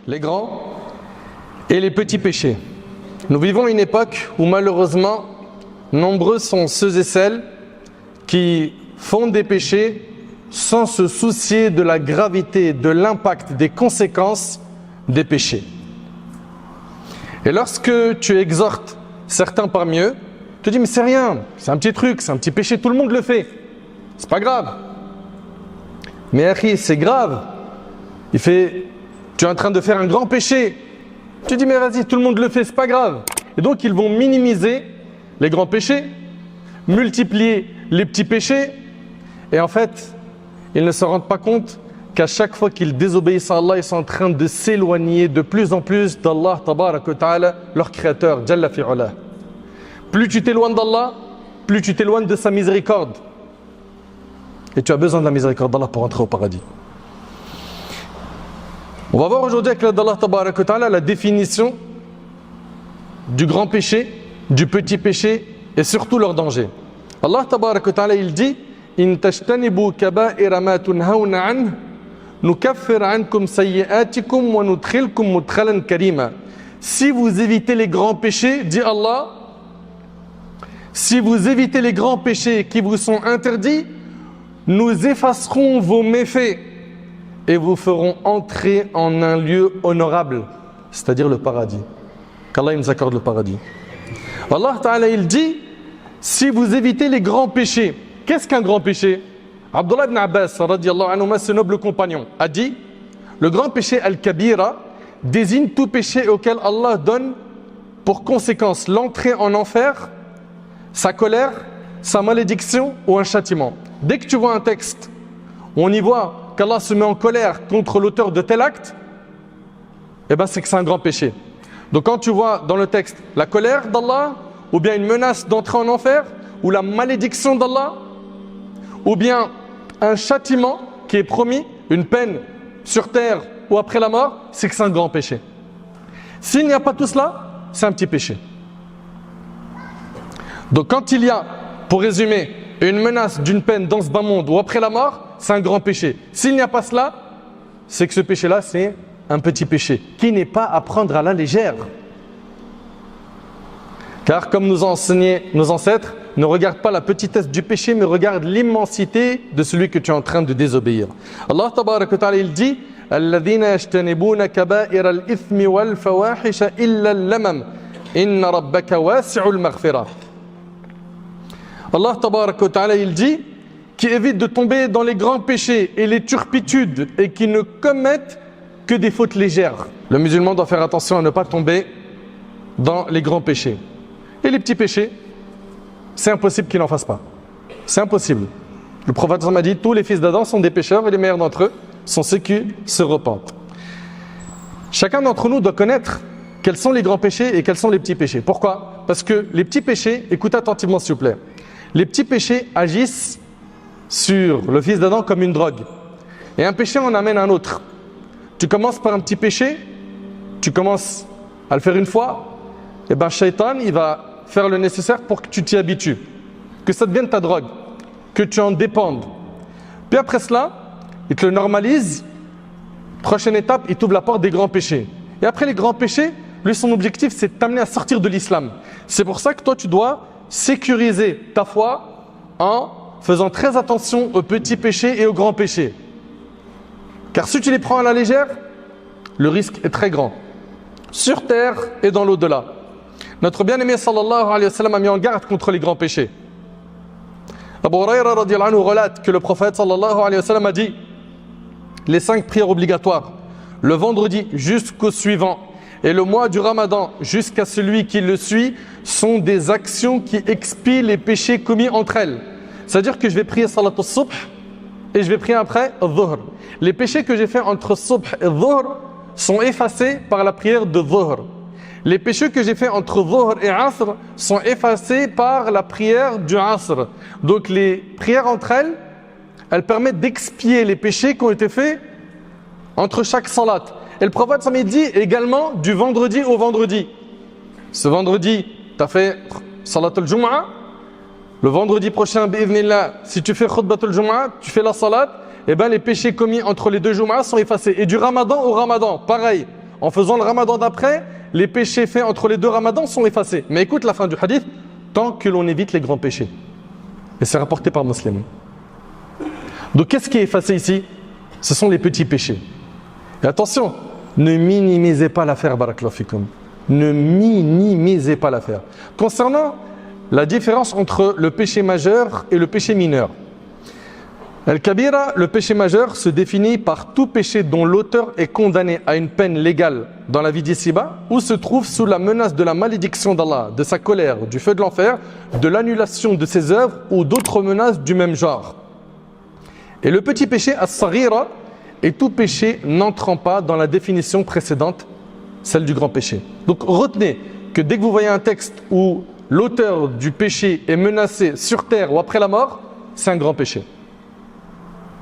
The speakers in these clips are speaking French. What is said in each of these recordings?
les grands et les petits péchés. Nous vivons une époque où malheureusement, nombreux sont ceux et celles qui font des péchés sans se soucier de la gravité, de l'impact, des conséquences des péchés. Et lorsque tu exhortes certains parmi eux, tu te dis mais c'est rien, c'est un petit truc, c'est un petit péché, tout le monde le fait, c'est pas grave. Mais Akhi, c'est grave. Tu es en train de faire un grand péché. Tu dis mais vas-y, tout le monde le fait, c'est pas grave. Et donc ils vont minimiser les grands péchés, multiplier les petits péchés, et en fait, ils ne se rendent pas compte qu'à chaque fois qu'ils désobéissent à Allah, ils sont en train de s'éloigner de plus en plus d'Allah Tabarak wa Ta'ala, leur créateur, Jalla fi'ula. Plus tu t'éloignes d'Allah, plus tu t'éloignes de sa miséricorde. Et tu as besoin de la miséricorde d'Allah pour entrer au paradis. On va voir aujourd'hui avec l'aide d'Allah Tabarak wa Ta'ala la définition du grand péché, du petit péché et surtout leur danger. Allah Tabarak wa Ta'ala il dit In tajtanibu kaba'ira ma tunhauna anhu nukaffir ankum sayyi'atikum wa nudkhilkum mudkhalan karima. Si vous évitez les grands péchés, dit Allah, si vous évitez les grands péchés qui vous sont interdits, nous effacerons vos méfaits et vous ferons entrer en un lieu honorable, c'est-à-dire le paradis. Qu'Allah nous accorde le paradis. Allah Ta'ala il dit, si vous évitez les grands péchés, qu'est-ce qu'un grand péché? Abdullah ibn Abbas, radiyallahu anhu, ce noble compagnon, a dit, le grand péché al-kabira désigne tout péché auquel Allah donne pour conséquence l'entrée en enfer, sa colère, sa malédiction ou un châtiment. Dès que tu vois un texte où on y voit qu'Allah se met en colère contre l'auteur de tel acte, eh ben c'est que c'est un grand péché. Donc quand tu vois dans le texte la colère d'Allah, ou bien une menace d'entrer en enfer, ou la malédiction d'Allah, ou bien un châtiment qui est promis, une peine sur terre ou après la mort, c'est que c'est un grand péché. S'il n'y a pas tout cela, c'est un petit péché. Donc quand il y a, pour résumer, une menace d'une peine dans ce bas monde ou après la mort, c'est un grand péché. S'il n'y a pas cela, c'est que ce péché-là, c'est un petit péché qui n'est pas à prendre à la légère. Car comme nous ont enseigné nos ancêtres, ne regarde pas la petitesse du péché, mais regarde l'immensité de celui que tu es en train de désobéir. Allah Tabarak wa Ta'ala il dit الذين يجتنبون كبائر الإثم والفواحش إلا اللمم إن ربك واسع المغفرة. Allah Tabarak wa Ta'ala il dit qui évite de tomber dans les grands péchés et les turpitudes et qui ne commettent que des fautes légères. Le musulman doit faire attention à ne pas tomber dans les grands péchés. Et les petits péchés, c'est impossible qu'il n'en fasse pas. C'est impossible. Le prophète m'a dit tous les fils d'Adam sont des pécheurs et les meilleurs d'entre eux sont ceux qui se repentent. Chacun d'entre nous doit connaître quels sont les grands péchés et quels sont les petits péchés. Pourquoi? Parce que les petits péchés, écoutez attentivement s'il vous plaît, les petits péchés agissent sur le fils d'Adam comme une drogue. Et un péché en amène un autre. Tu commences par un petit péché, tu commences à le faire une fois, et bien Shaitan il va faire le nécessaire pour que tu t'y habitues, que ça devienne ta drogue, que tu en dépendes. Puis après cela, il te le normalise. Prochaine étape, il t'ouvre la porte des grands péchés. Et après les grands péchés, lui son objectif c'est de t'amener à sortir de l'islam. C'est pour ça que toi tu dois sécuriser ta foi en faisant très attention aux petits péchés et aux grands péchés. Car si tu les prends à la légère, le risque est très grand, sur terre et dans l'au-delà. Notre bien-aimé sallallahu alayhi wa sallam a mis en garde contre les grands péchés. Abu Huraira radiyallahu anhu relate que le prophète sallallahu alayhi wa sallam a dit les 5 prières obligatoires, le vendredi jusqu'au suivant et le mois du Ramadan jusqu'à celui qui le suit sont des actions qui expient les péchés commis entre elles. C'est-à-dire que je vais prier salat al-subh et je vais prier après al-dhuhr. Les péchés que j'ai fait entre subh et dhuhr sont effacés par la prière de dhuhr. Les péchés que j'ai fait entre dhuhr et asr sont effacés par la prière du asr. Donc les prières entre elles, elles permettent d'expier les péchés qui ont été faits entre chaque salat. Et le prophète s'en dit également du vendredi au vendredi. Ce vendredi, tu as fait salat al-jum'a. Le vendredi prochain, bi'idhnillah, si tu fais khutbat al-jum'a, tu fais la salat, et bien les péchés commis entre les deux jum'as sont effacés. Et du ramadan au ramadan, pareil. En faisant le ramadan d'après, les péchés faits entre les deux ramadans sont effacés. Mais écoute la fin du hadith, tant que l'on évite les grands péchés. Et c'est rapporté par Muslim. Donc qu'est-ce qui est effacé ici? Ce sont les petits péchés. Et attention, ne minimisez pas l'affaire, barakallahu fikoum. Ne minimisez pas l'affaire. Concernant la différence entre le péché majeur et le péché mineur. Al-Kabira, le péché majeur, se définit par tout péché dont l'auteur est condamné à une peine légale dans la vie d'ici-bas ou se trouve sous la menace de la malédiction d'Allah, de sa colère, du feu de l'enfer, de l'annulation de ses œuvres ou d'autres menaces du même genre. Et le petit péché, as-saghira, est tout péché n'entrant pas dans la définition précédente, celle du grand péché. Donc retenez que dès que vous voyez un texte où l'auteur du péché est menacé sur terre ou après la mort, c'est un grand péché.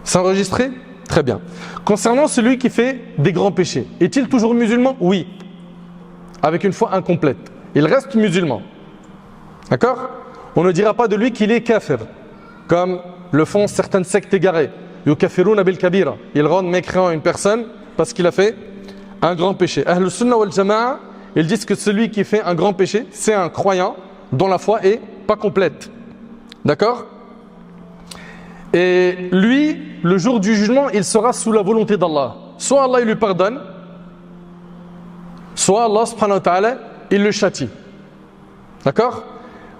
C'est enregistré? Très bien. Concernant celui qui fait des grands péchés, est-il toujours musulman? Oui. Avec une foi incomplète. Il reste musulman. D'accord? On ne dira pas de lui qu'il est kafir, comme le font certaines sectes égarées. Yukafiruna bil kabira. Ils rendent mécréant une personne parce qu'il a fait un grand péché. Ahlus Sunnah wal Jama'a, ils disent que celui qui fait un grand péché, c'est un croyant dont la foi est pas complète. D'accord? Et lui, le jour du jugement, il sera sous la volonté d'Allah. Soit Allah il lui pardonne, soit Allah subhanahu wa ta'ala, il le châtie. D'accord?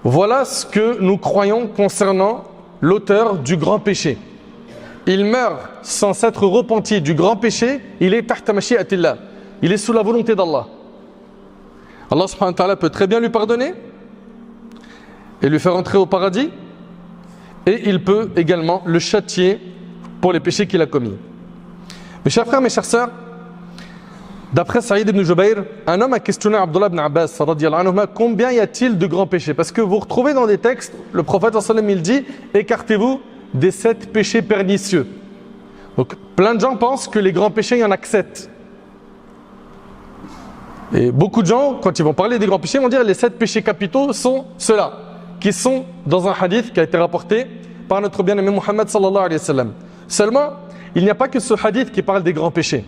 Voilà ce que nous croyons concernant l'auteur du grand péché. Il meurt sans s'être repenti du grand péché, il est tahta mashi'atillah. Il est sous la volonté d'Allah. Allah subhanahu wa ta'ala peut très bien lui pardonner et lui faire entrer au paradis. Et il peut également le châtier pour les péchés qu'il a commis. Mes chers frères, mes chères sœurs, d'après Saïd ibn Jubayr, un homme a questionné Abdullah ibn Abbas radiyallahu anhuma, combien y a-t-il de grands péchés? Parce que vous retrouvez dans des textes, le prophète sallallahu alayhi wa sallam, il dit, écartez-vous des 7 péchés pernicieux. Donc plein de gens pensent que les grands péchés, il y en a que 7. Et beaucoup de gens, quand ils vont parler des grands péchés, vont dire les 7 péchés capitaux sont ceux-là, qui sont dans un hadith qui a été rapporté par notre bien-aimé Muhammad sallallahu alayhi wa sallam. Seulement, il n'y a pas que ce hadith qui parle des grands péchés.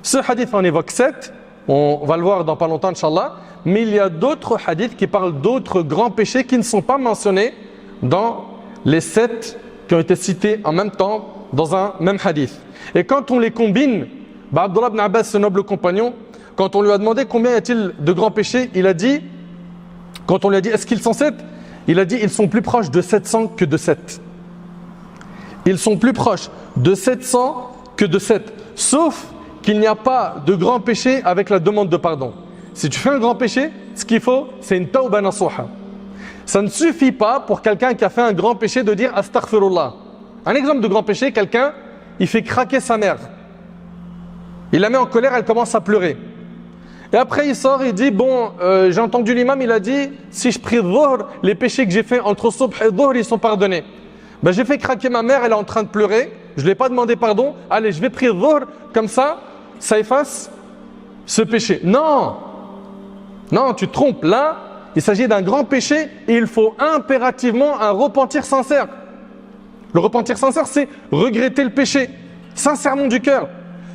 Ce hadith en évoque 7, on va le voir dans pas longtemps, Inch'Allah, mais il y a d'autres hadiths qui parlent d'autres grands péchés qui ne sont pas mentionnés dans les 7 qui ont été cités en même temps dans un même hadith. Et quand on les combine, Abdullah ibn Abbas, ce noble compagnon, quand on lui a demandé combien y a-t-il de grands péchés, il a dit, quand on lui a dit est-ce qu'ils sont 7, il a dit ils sont plus proches de 700 que de 7. Ils sont plus proches de 700 que de 7. Sauf qu'il n'y a pas de grand péché avec la demande de pardon. Si tu fais un grand péché, ce qu'il faut, c'est une tawba nasuha. Ça ne suffit pas pour quelqu'un qui a fait un grand péché de dire astaghfirullah. Un exemple de grand péché, quelqu'un, il fait craquer sa mère. Il la met en colère, elle commence à pleurer. Et après il sort, il dit, bon, j'ai entendu l'imam, il a dit, si je prie dhuhr, les péchés que j'ai fait entre subh et dhuhr, ils sont pardonnés. Ben, j'ai fait craquer ma mère, elle est en train de pleurer, je ne lui ai pas demandé pardon, allez, je vais prier dhuhr, comme ça efface ce péché. Non, non, tu te trompes, là, il s'agit d'un grand péché et il faut impérativement un repentir sincère. Le repentir sincère, c'est regretter le péché, sincèrement du cœur,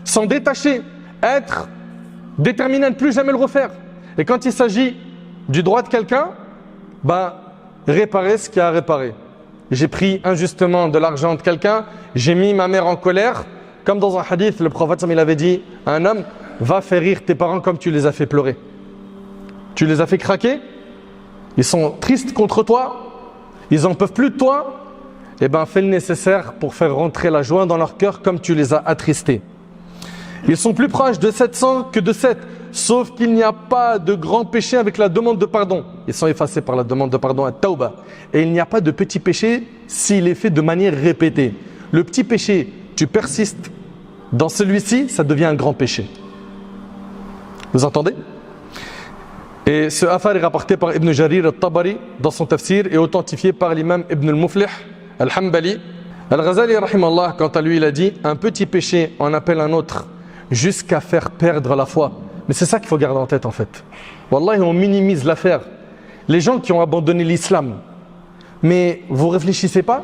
s'en détacher, être déterminé à ne plus jamais le refaire. Et quand il s'agit du droit de quelqu'un, réparer ce qu'il y a à réparer. J'ai pris injustement de l'argent de quelqu'un, j'ai mis ma mère en colère, comme dans un hadith, le prophète il avait dit à un homme, va faire rire tes parents comme tu les as fait pleurer. Tu les as fait craquer, ils sont tristes contre toi, ils n'en peuvent plus de toi, et fais le nécessaire pour faire rentrer la joie dans leur cœur comme tu les as attristés. Ils sont plus proches de 700 que de 7, sauf qu'il n'y a pas de grand péché avec la demande de pardon. Ils sont effacés par la demande de pardon à Tauba. Et il n'y a pas de petit péché s'il est fait de manière répétée. Le petit péché, tu persistes dans celui-ci, ça devient un grand péché. Vous entendez? Et ce affaire est rapporté par Ibn Jarir al-Tabari dans son tafsir et authentifié par l'imam Ibn al-Muflih al-Hanbali. Al-Ghazali, rahimallah, quant à lui, il a dit un petit péché en appelle un autre jusqu'à faire perdre la foi. Mais c'est ça qu'il faut garder en tête en fait. Wallahi, on minimise l'affaire. Les gens qui ont abandonné l'islam, mais vous réfléchissez pas,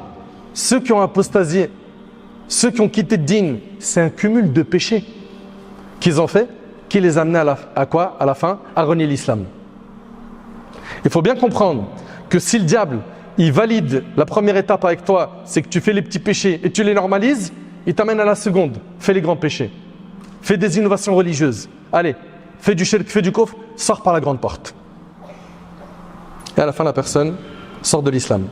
ceux qui ont apostasié, ceux qui ont quitté le din, c'est un cumul de péchés qu'ils ont fait. qui les amenait à quoi? À la fin, à renier l'islam. Il faut bien comprendre que si le diable, il valide la première étape avec toi, c'est que tu fais les petits péchés et tu les normalises, il t'amène à la seconde, fais les grands péchés. Fais des innovations religieuses. Allez, fais du shirk, fais du kufr, sors par la grande porte. Et à la fin, la personne sort de l'islam.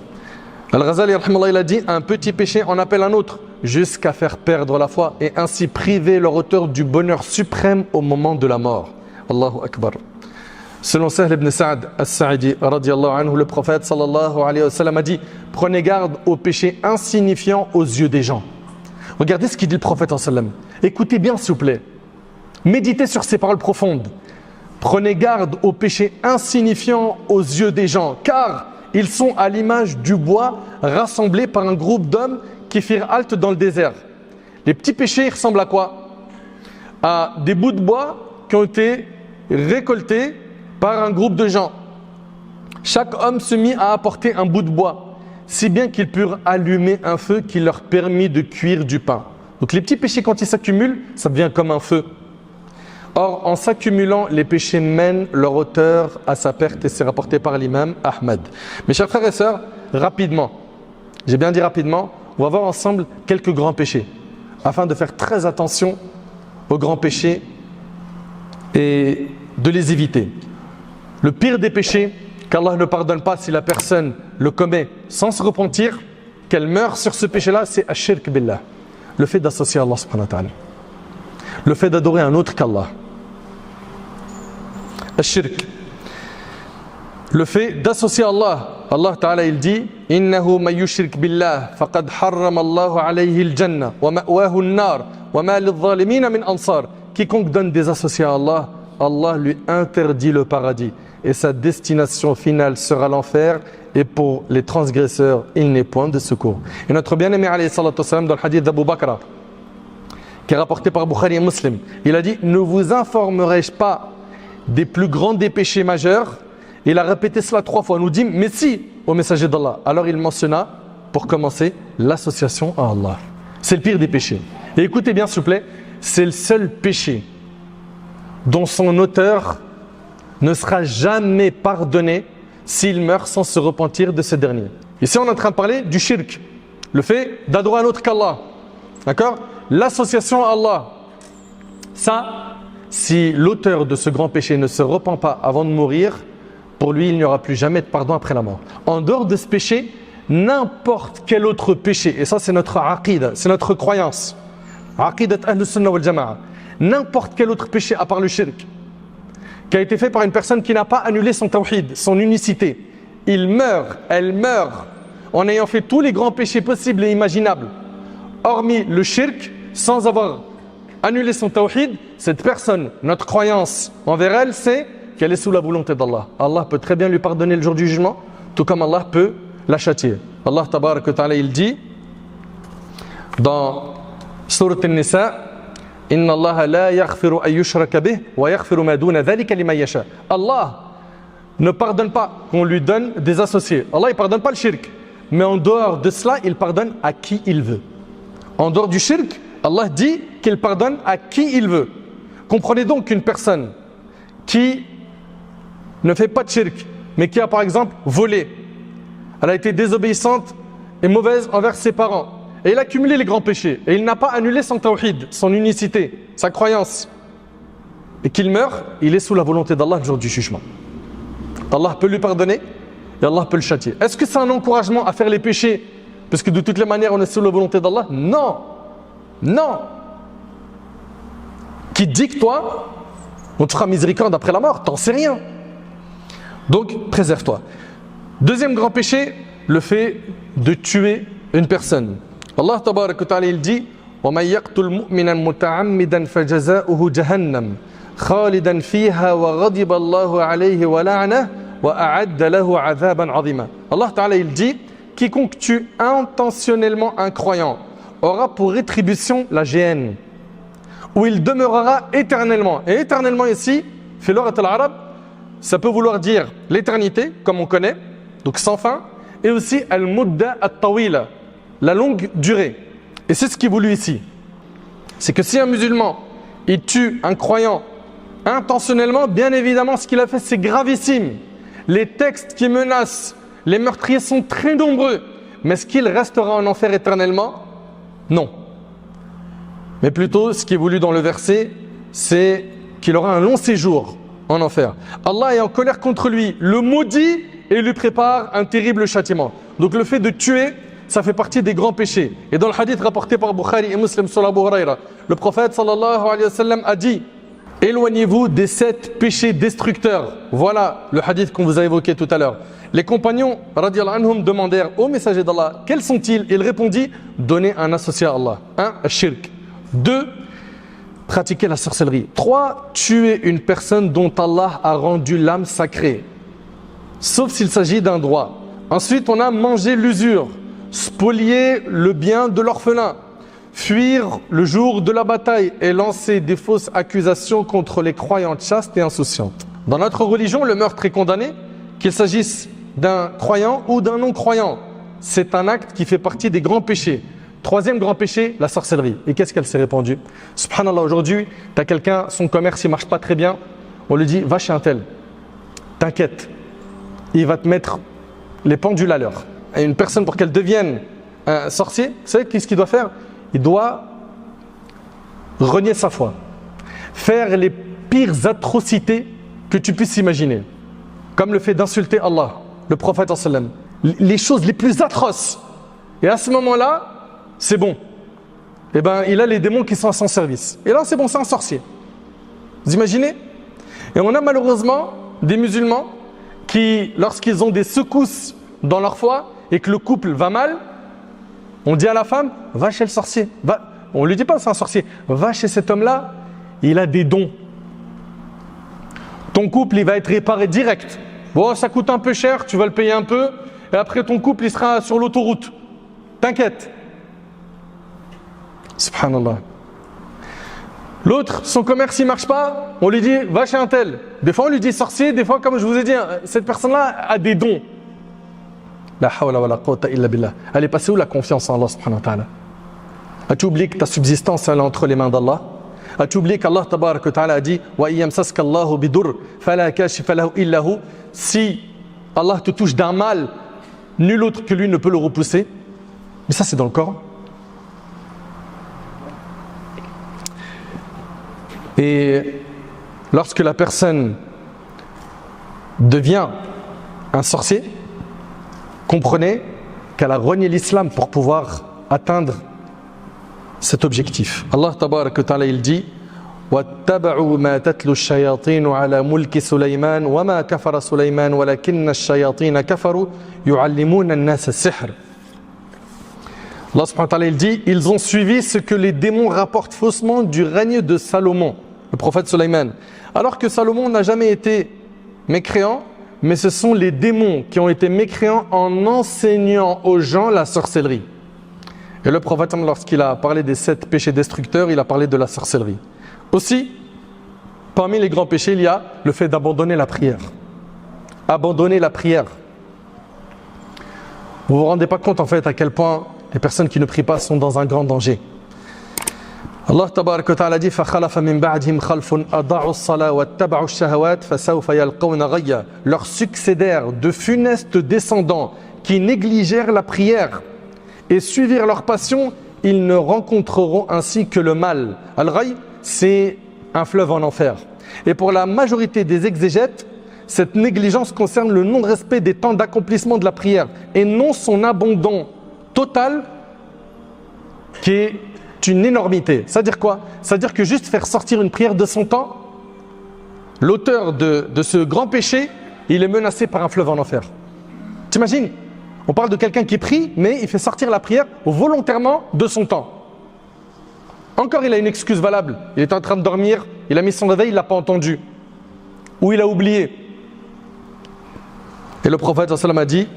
Al-Ghazali, il a dit, un petit péché en appelle un autre, jusqu'à faire perdre la foi et ainsi priver leur auteur du bonheur suprême au moment de la mort. Allahu Akbar. Selon Sahl ibn Sa'd as-Sa'idi, le prophète sallallahu alayhi wa sallam a dit, prenez garde aux péchés insignifiants aux yeux des gens. Regardez ce qu'il dit le prophète sallallahu alayhi wa sallam. Écoutez bien s'il vous plaît. Méditez sur ces paroles profondes. Prenez garde aux péchés insignifiants aux yeux des gens, car ils sont à l'image du bois rassemblé par un groupe d'hommes qui firent halte dans le désert. Les petits péchés ils ressemblent à quoi? À des bouts de bois qui ont été récoltés par un groupe de gens. Chaque homme se mit à apporter un bout de bois, si bien qu'ils purent allumer un feu qui leur permit de cuire du pain. Donc les petits péchés, quand ils s'accumulent, ça devient comme un feu. Or, en s'accumulant, les péchés mènent leur auteur à sa perte et c'est rapporté par l'imam Ahmad. Mes chers frères et sœurs, rapidement, j'ai bien dit rapidement, on va voir ensemble quelques grands péchés afin de faire très attention aux grands péchés et de les éviter. Le pire des péchés qu'Allah ne pardonne pas si la personne le commet sans se repentir, qu'elle meurt sur ce péché-là, c'est ash-shirk billah. Le fait d'associer Allah subhanahu wa ta'ala. Le fait d'adorer un autre qu'Allah. Ash-shirk. Le fait d'associer Allah. Allah ta'ala il dit innahu man yushrik billah faqad harrama Allahu alayhi al-jannah wa ma'wahu an-nar wa ma lidh-dhalimin min ansar. Quiconque donne des associés à Allah, Allah lui interdit le paradis et sa destination finale sera l'enfer et pour les transgresseurs, il n'est point de secours. Et notre bien-aimé alayhi salatu wassalam dans le hadith d'Abu Bakr qui est rapporté par Bukhari et Muslim, il a dit, ne vous informerai-je pas des plus grands des péchés majeurs? Il a répété cela 3 fois. On nous dit, mais si, au messager d'Allah. Alors il mentionna, pour commencer, l'association à Allah. C'est le pire des péchés. Et écoutez bien s'il vous plaît, c'est le seul péché dont son auteur ne sera jamais pardonné s'il meurt sans se repentir de ce dernier. Ici on est en train de parler du shirk, le fait d'adorer un autre qu'Allah. D'accord? L'association à Allah. Ça, si l'auteur de ce grand péché ne se repent pas avant de mourir, pour lui il n'y aura plus jamais de pardon après la mort. En dehors de ce péché, n'importe quel autre péché, et ça c'est notre aqida, c'est notre croyance, aqidat ahl sunnah wal jama'a, n'importe quel autre péché à part le shirk, qui a été fait par une personne qui n'a pas annulé son tawhid, son unicité, il meurt, elle meurt, en ayant fait tous les grands péchés possibles et imaginables, hormis le shirk, sans avoir annulé son tawhid, cette personne, notre croyance envers elle, c'est qu'elle est sous la volonté d'Allah. Allah peut très bien lui pardonner le jour du jugement, tout comme Allah peut la châtier. Allah tabarak wa ta'ala, il dit dans Surat An-Nisa, Inna Allah la yaghfiru an yushraka bih wa yaghfiru ma duna dhalika liman yasha. Allah ne pardonne pas qu'on lui donne des associés. Allah ne pardonne pas le shirk, mais en dehors de cela, il pardonne à qui il veut. En dehors du shirk, Allah dit qu'il pardonne à qui il veut. Comprenez donc qu'une personne qui ne fait pas de shirk, mais qui a par exemple volé, elle a été désobéissante et mauvaise envers ses parents, et il a cumulé les grands péchés, et il n'a pas annulé son tawhid, son unicité, sa croyance, et qu'il meurt, il est sous la volonté d'Allah le jour du jugement. Allah peut lui pardonner et Allah peut le châtier. Est-ce que c'est un encouragement à faire les péchés parce que de toutes les manières on est sous la volonté d'Allah? Non, non. Qui dit que toi, on te fera miséricorde après la mort? T'en sais rien. Donc préserve-toi. Deuxième grand péché, le fait de tuer une personne. Allah tabarak wa ta'ala il dit وَمَنْ يَقْتُلْ مُؤْمِنًا مُتَعَمِّدًا فَجَزَاؤُهُ جَهَنَّمْ خَالِدًا فِيهَا وَغَضِبَ اللَّهُ عَلَيْهِ وَلَعْنَهُ وَأَعَدَّ لَهُ عَذَابًا عَظِيمًا. Allah ta'ala il dit, quiconque tue intentionnellement un croyant aura pour rétribution la géhenne, où il demeurera éternellement. Et éternellement ici, fi lughat al-arab, ça peut vouloir dire l'éternité, comme on connaît, donc sans fin, et aussi al-mudda at-tawila, la longue durée. Et c'est ce qui est voulu ici. C'est que si un musulman, il tue un croyant intentionnellement, bien évidemment, ce qu'il a fait, c'est gravissime. Les textes qui menacent les meurtriers sont très nombreux. Mais est-ce qu'il restera en enfer éternellement? Non. Mais plutôt, ce qui est voulu dans le verset, c'est qu'il aura un long séjour en enfer. Allah est en colère contre lui, le maudit et lui prépare un terrible châtiment. Donc le fait de tuer, ça fait partie des grands péchés. Et dans le hadith rapporté par Bukhari et Muslim sur Abu Huraira, le prophète sallallahu alayhi wa sallam a dit: éloignez-vous des 7 péchés destructeurs. Voilà le hadith qu'on vous a évoqué tout à l'heure. Les compagnons radiyallahu anhum demandèrent au messager d'Allah: quels sont-ils? Il répondit: donner un associé à Allah. 1. Shirk. 2. Pratiquer la sorcellerie. 3. Tuer une personne dont Allah a rendu l'âme sacrée, sauf s'il s'agit d'un droit. Ensuite, on a mangé l'usure, spolier le bien de l'orphelin, fuir le jour de la bataille et lancer des fausses accusations contre les croyantes chastes et insouciantes. Dans notre religion, le meurtre est condamné, qu'il s'agisse d'un croyant ou d'un non-croyant. C'est un acte qui fait partie des grands péchés. 3e grand péché, la sorcellerie. Et qu'est-ce qu'elle s'est répandue? Subhanallah, aujourd'hui, tu as quelqu'un, son commerce ne marche pas très bien, on lui dit: va chez un tel, t'inquiète, il va te mettre les pendules à l'heure. Et une personne, pour qu'elle devienne un sorcier, vous savez qu'est-ce qu'il doit faire? Il doit renier sa foi, faire les pires atrocités que tu puisses imaginer, comme le fait d'insulter Allah, le prophète sallam, les choses les plus atroces. Et à ce moment-là, c'est bon. Eh ben, il a les démons qui sont à son service. Et là, c'est bon, c'est un sorcier. Vous imaginez? Et on a malheureusement des musulmans qui, lorsqu'ils ont des secousses dans leur foi et que le couple va mal, on dit à la femme: va chez le sorcier. Va. On ne lui dit pas c'est un sorcier. Va chez cet homme-là, il a des dons. Ton couple, il va être réparé direct. Bon, ça coûte un peu cher, tu vas le payer un peu, et après ton couple, il sera sur l'autoroute. T'inquiète. Subhanallah. L'autre, son commerce, il ne marche pas, on lui dit: va chez un tel. Des fois, on lui dit sorcier, des fois, comme je vous ai dit, cette personne-là a des dons. La hawla wa la quwwata illa billah. Elle est passée où la confiance en Allah subhanahu wa ta'ala? As-tu oublié que ta subsistance, elle est entre les mains d'Allah? As-tu oublié qu'Allah tabarak wa ta'ala a dit: wa iyamsaska Allahu bidur fala kashifa lahu illa hu? Si Allah te touche d'un mal, nul autre que lui ne peut le repousser. Mais ça, c'est dans le Coran. Et lorsque la personne devient un sorcier, comprenez qu'elle a renié l'islam pour pouvoir atteindre cet objectif. Allah tabarak wa ta'ala, il dit: وَاتَّبَعُوا مَا تَتْلُو الشَّيَاطِينُ عَلَى مُلْكِ سُلَيْمَانَ وَمَا كَفَرَ سُلَيْمَانُ وَلَكِنَّ الشَّيَاطِينَ كَفَرُوا يُعَلِّمُونَ النَّاسَ السِّحْرَ. Allah subhanahu wa ta'ala, il dit: ils ont suivi ce que les démons rapportent faussement du règne de Salomon, le prophète Sulayman. Alors que Salomon n'a jamais été mécréant, mais ce sont les démons qui ont été mécréants en enseignant aux gens la sorcellerie. Et le prophète, lorsqu'il a parlé des 7 péchés destructeurs, il a parlé de la sorcellerie. Aussi, parmi les grands péchés, il y a le fait d'abandonner la prière. Abandonner la prière. Vous ne vous rendez pas compte en fait à quel point les personnes qui ne prient pas sont dans un grand danger. Allah tabarak wa ta'ala dit: فَخَلَفَ مِن بَعْدِهِمْ خَلْفٌ أَضَاعُوا الصَّلَاةَ وَاتَّبَعُوا الشَّهَوَاتِ فَسَوْفَ يَلْقَوْنَ غَيًّا. Leur succédèrent de funestes descendants qui négligèrent la prière et suivirent leur passion, ils ne rencontreront ainsi que le mal. Al-Ghayy, c'est un fleuve en enfer. Et pour la majorité des exégètes, cette négligence concerne le non-respect des temps d'accomplissement de la prière et non son abandon total qui est une énormité. C'est-à-dire quoi? C'est-à-dire que juste faire sortir une prière de son temps, l'auteur de ce grand péché, il est menacé par un fleuve en enfer. T'imagines? On parle de quelqu'un qui prie, mais il fait sortir la prière volontairement de son temps. Encore, il a une excuse valable. Il est en train de dormir, il a mis son réveil, il ne l'a pas entendu. Ou il a oublié. Et le prophète sallam a dit: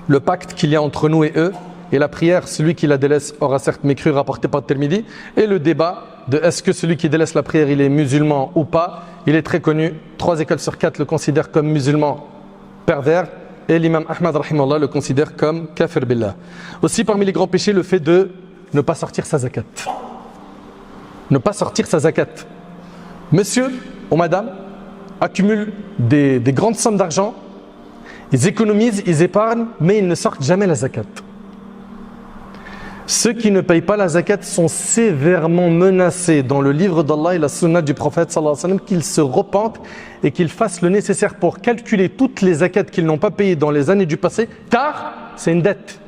le pacte qu'il y a entre nous et eux, et la prière, celui qui la délaisse aura certes mécru, rapporté par Tirmidhi. Et le débat de est-ce que celui qui délaisse la prière, il est musulman ou pas, il est très connu. 3 écoles sur 4 le considèrent comme musulman pervers. Et l'imam Ahmad rahimahullah le considère comme kafir billah. Aussi parmi les grands péchés, le fait de ne pas sortir sa zakat. Ne pas sortir sa zakat. Monsieur, aux madames, accumulent des grandes sommes d'argent, ils économisent, ils épargnent, mais ils ne sortent jamais la zakat. Ceux qui ne payent pas la zakat sont sévèrement menacés dans le livre d'Allah et la sunna du prophète sallallahu alayhi wa sallam qu'ils se repentent et qu'ils fassent le nécessaire pour calculer toutes les zakats qu'ils n'ont pas payées dans les années du passé, car c'est une dette.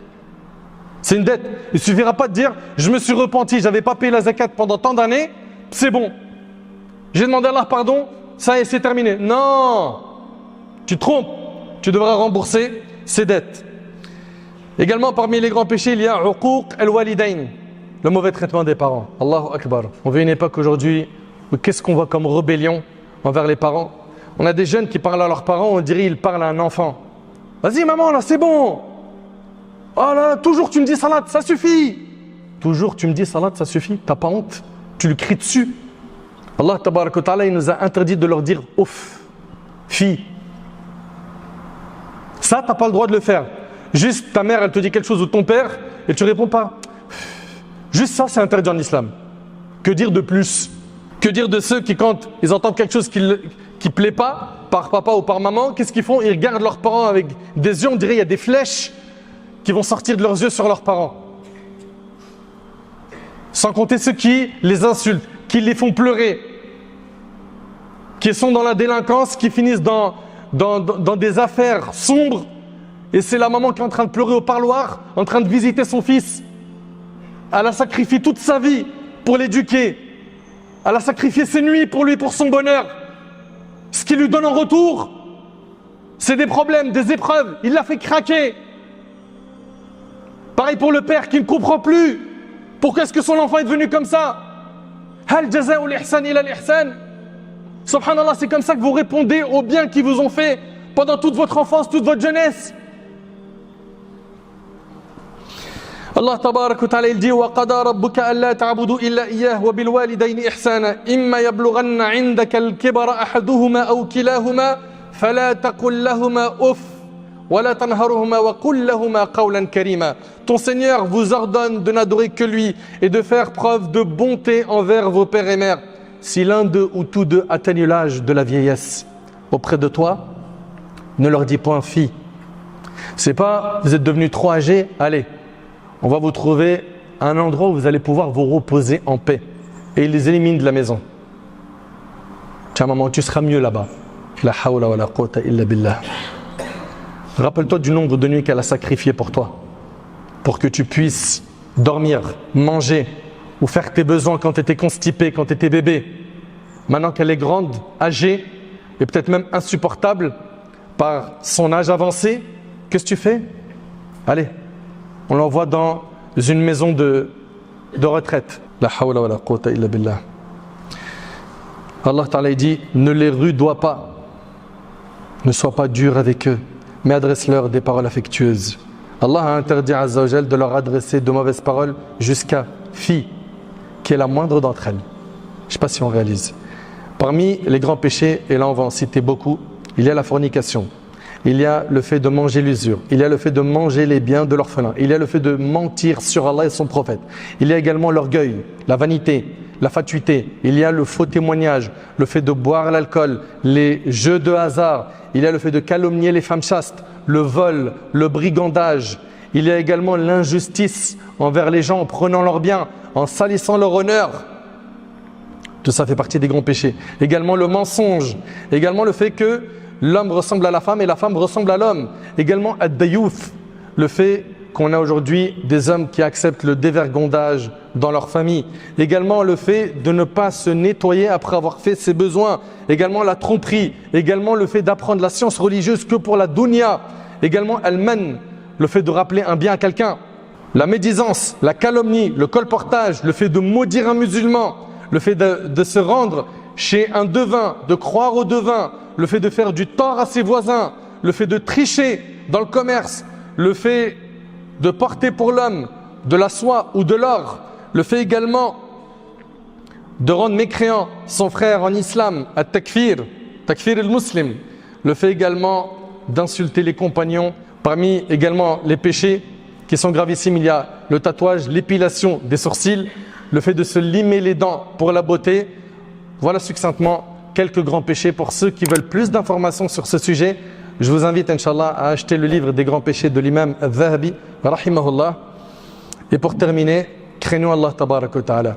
C'est une dette. Il ne suffira pas de dire « je me suis repenti, je n'avais pas payé la zakat pendant tant d'années, c'est bon. J'ai demandé à Allah pardon, ça y est, c'est terminé. » Non, tu te trompes, tu devras rembourser ces dettes. Également, parmi les grands péchés, il y a uquq al-walidayn, le mauvais traitement des parents. Allahu Akbar. On vit une époque aujourd'hui où qu'est-ce qu'on voit comme rébellion envers les parents? On a des jeunes qui parlent à leurs parents, on dirait qu'ils parlent à un enfant. Vas-y maman, là c'est bon. Oh là, toujours tu me dis salat, ça suffit. Toujours tu me dis salat, ça suffit. T'as pas honte? Tu lui cries dessus. Allah tabaraka wa ta'ala, il nous a interdit de leur dire ouf, fille. Ça, t'as pas le droit de le faire. Juste ta mère, elle te dit quelque chose ou ton père et tu réponds pas. Juste ça, c'est interdit en islam. Que dire de plus? Que dire de ceux qui, quand ils entendent quelque chose qui plaît pas, par papa ou par maman, qu'est-ce qu'ils font? Ils regardent leurs parents avec des yeux, on dirait il y a des flèches qui vont sortir de leurs yeux sur leurs parents. Sans compter ceux qui les insultent, qui les font pleurer, qui sont dans la délinquance, qui finissent dans des affaires sombres. Et c'est la maman qui est en train de pleurer au parloir, en train de visiter son fils. Elle a sacrifié toute sa vie pour l'éduquer. Elle a sacrifié ses nuits pour lui, pour son bonheur. Ce qu'il lui donne en retour, c'est des problèmes, des épreuves. Il l'a fait craquer. Pareil pour le père qui ne comprend plus. Pourquoi est-ce que son enfant est devenu comme ça? Hal jaza'u l'ihsan ila l'ihsan. Subhanallah, c'est comme ça que vous répondez aux biens qu'ils vous ont fait pendant toute votre enfance, toute votre jeunesse. Allah tabarak wa ta'ala il dit wa qada rabbuka alla ta'budu illa iyyah wa bil walidayni ihsana imma yablughanna 'indaka al-kibara ahaduhuma aw kilahuma fala taqul lahumā uff wa la tanharhumā wa qul lahumā qawlan karīmā. Ton Seigneur vous ordonne de n'adorer que lui et de faire preuve de bonté envers vos pères et mères. Si l'un d'eux ou tous deux atteignent l'âge de la vieillesse auprès de toi, ne leur dis point fille. C'est pas vous êtes devenus trop âgés, allez. On va vous trouver un endroit où vous allez pouvoir vous reposer en paix. Et il les élimine de la maison. Tiens maman, tu seras mieux là-bas. La hawla wa la quwwata illa billah. Rappelle-toi du nombre de nuits qu'elle a sacrifié pour toi. Pour que tu puisses dormir, manger ou faire tes besoins quand tu étais constipé, quand tu étais bébé. Maintenant qu'elle est grande, âgée et peut-être même insupportable par son âge avancé, qu'est-ce que tu fais? Allez. On l'envoie dans une maison de retraite. La hawla wa la quwwata illa billah. Allah Ta'ala dit, ne les rudoie pas, ne sois pas dur avec eux, mais adresse-leur des paroles affectueuses. Allah a interdit Azza wa Jal de leur adresser de mauvaises paroles jusqu'à fille, qui est la moindre d'entre elles. Je ne sais pas si on réalise. Parmi les grands péchés, et là on va en citer beaucoup, il y a la fornication. Il y a le fait de manger l'usure. Il y a le fait de manger les biens de l'orphelin. Il y a le fait de mentir sur Allah et son prophète. Il y a également l'orgueil, la vanité, la fatuité. Il y a le faux témoignage, le fait de boire l'alcool, les jeux de hasard. Il y a le fait de calomnier les femmes chastes, le vol, le brigandage. Il y a également l'injustice envers les gens en prenant leurs biens, en salissant leur honneur. Tout ça fait partie des grands péchés. Également le mensonge. Également le fait que l'homme ressemble à la femme et la femme ressemble à l'homme. Également ad-dayouth, le fait qu'on a aujourd'hui des hommes qui acceptent le dévergondage dans leur famille. Également le fait de ne pas se nettoyer après avoir fait ses besoins. Également la tromperie. Également le fait d'apprendre la science religieuse que pour la dunya. Également al-man, le fait de rappeler un bien à quelqu'un. La médisance, la calomnie, le colportage, le fait de maudire un musulman, le fait de se rendre chez un devin, de croire au devin, le fait de faire du tort à ses voisins, le fait de tricher dans le commerce, le fait de porter pour l'homme de la soie ou de l'or, le fait également de rendre mécréant son frère en islam, at-takfir, takfir al-muslim, le fait également d'insulter les compagnons. Parmi également les péchés qui sont gravissimes, il y a le tatouage, l'épilation des sourcils, le fait de se limer les dents pour la beauté. Voilà succinctement quelques grands péchés. Pour ceux qui veulent plus d'informations sur ce sujet, je vous invite, Inch'Allah, à acheter le livre des grands péchés de l'imam Al-Dhahabi, rahimahullah. Et pour terminer, craignons Allah tabaraka wa ta'ala.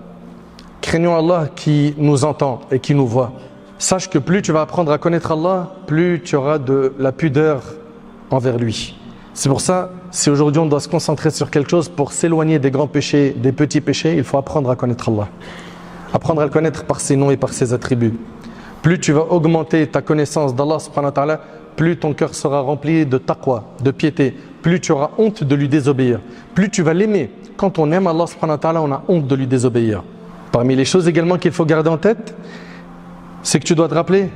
Craignons Allah qui nous entend et qui nous voit. Sache que plus tu vas apprendre à connaître Allah, plus tu auras de la pudeur envers lui. C'est pour ça, si aujourd'hui on doit se concentrer sur quelque chose pour s'éloigner des grands péchés, des petits péchés, il faut apprendre à connaître Allah. Apprendre à le connaître par ses noms et par ses attributs. Plus tu vas augmenter ta connaissance d'Allah subhanahu wa ta'ala, plus ton cœur sera rempli de taqwa, de piété. Plus tu auras honte de lui désobéir. Plus tu vas l'aimer. Quand on aime Allah subhanahu wa ta'ala, on a honte de lui désobéir. Parmi les choses également qu'il faut garder en tête, c'est que tu dois te rappeler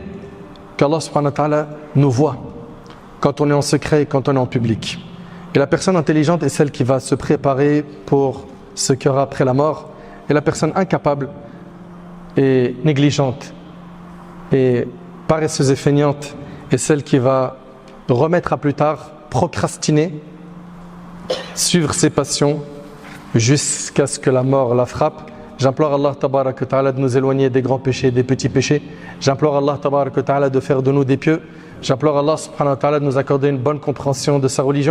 qu'Allah subhanahu wa ta'ala nous voit quand on est en secret et quand on est en public. Et la personne intelligente est celle qui va se préparer pour ce qu'il y aura après la mort. Et la personne incapable et négligente et paresseuse et feignante est celle qui va remettre à plus tard, procrastiner, suivre ses passions jusqu'à ce que la mort la frappe. J'implore Allah tabaraka wa ta'ala de nous éloigner des grands péchés et des petits péchés. J'implore Allah tabaraka wa ta'ala de faire de nous des pieux. J'implore Allah subhanahu wa ta'ala de nous accorder une bonne compréhension de sa religion.